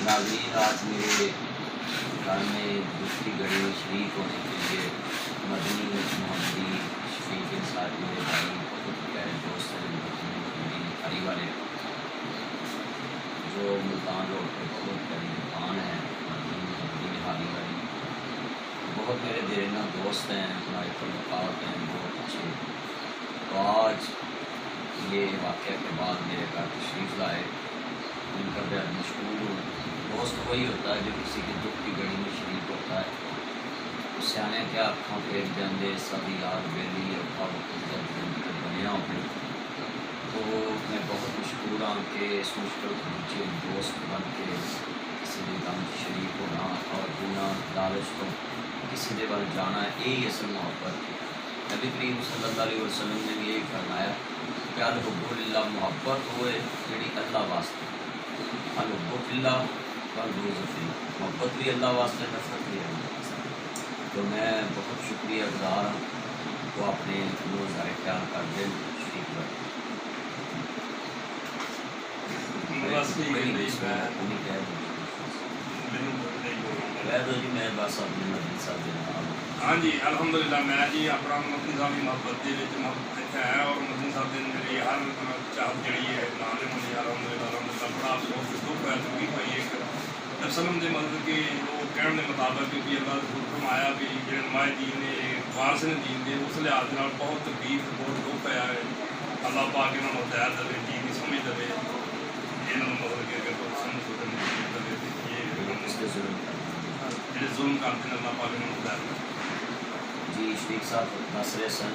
ناظرین، آج میرے گھر میں دوسری گھڑی میں شریک ہونے کے لیے مدنی محمدی شفیق انصاری میرے بھائی بہت پیارے دوست ہیں، مدنی بھائی والے جو ملتان روڈ پہ بہت بڑی دکان ہے مدنی محمدی نہاری والی، بہت میرے دیرینہ دوست ہیں، ہمارے تعلقات ہیں بہت اچھے۔ تو آج یہ واقعہ کے بعد میرے گھر تشریف لائے، ان کا بہت مشکور ہوں۔ دوست وہی ہوتا ہے جو کسی کے دکھ کی گھڑی میں شریک ہوتا ہے، اس سے آنے کیا اکھاں پھیر جاندے سب یار بیلی اور بنیا ہوئے۔ تو میں بہت مشکور ہوں کہ اس مشکل کے نیچے دوست بن کے کسی بھی کام شریک ہونا اور بنا لالچ تو کسی دے بل جانا، یہی اصل محبت۔ نبی کریم صلی اللہ علیہ وسلم نے بھی یہی فرمایا کہ الحب للہ، محبت ہوئے جڑی اللہ واسطے، الحب فلہ والبغض فلہ، محبت بھی اللہ واسطے، نفرت بھی اللہ واسطے۔ تو میں بہت شکریہ گزار ہوں، وہ اپنے روزہ خیال کر دیں شریک کر جی میں بس اپنے مدنی صاحب کے نام۔ ہاں جی الحمدللہ، میں جی اپنا مدنی صاحب کی محبت ہے اور مدنی صاحب نے میری ہر چاہت جڑی ہے لازم ہوئی الحمدللہ بڑا افسوس دکھ ہے چکی پی ایک وسلم کے مطلب کہ وہ کہنے کے مطابق کہ اللہ نے فرمایا بھی جڑے نمائے دین نے وارث نے دین دے، اس لحاظ سے بہت تکلیف بہت دکھ پیا ہے۔ اللہ پاک انہوں نے ہدایت دے، دین کی سمجھ دے، انہوں نے مطلب کہ اگر کوئی سمجھ دے جڑے ظلم کرتے ہیں اللہ پاک انہوں نے ہدایت دے۔ جی شریف صاحب دس رہے سن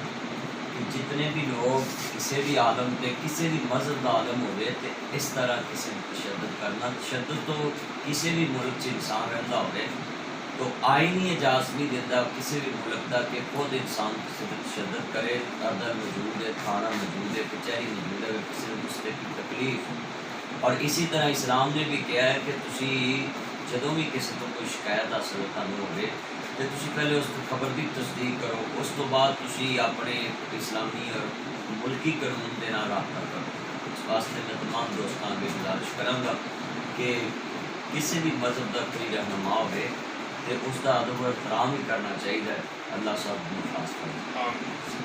کہ جتنے بھی لوگ کسی بھی عالم کے کسی بھی مذہب کا عالم ہوئے تو اس طرح کسی نے تشدد کرنا، تشدد تو کسی بھی ملک سے انسان رہتا ہوئے تو آئین ہی اجازت نہیں دیتا کسی بھی ملک کا کہ خود انسان کسی پر تشدد کرے۔ عدل موجود ہے، تھانہ موجود ہے، کچہری موجود ہے، کسی رشتے کی تکلیف۔ اور اسی طرح اسلام نے بھی کہا ہے کہ تسی جدوں بھی کسی کو کوئی شکایت حاصل کرنی ہوئے تو تسی پہلے اس کی خبر کی تصدیق کرو، اس تو بعد تسی اپنے اسلامی اور ملکی قانون کے نال رابطہ کرو۔ اس واسطے میں تمام دوستوں کی گزارش کروں گا کہ کسی بھی مذہب کا کوئی رہنما ہوئے تو اس کا ادب و احترام ہی کرنا چاہیے۔ اللہ صاحب خاص کرے۔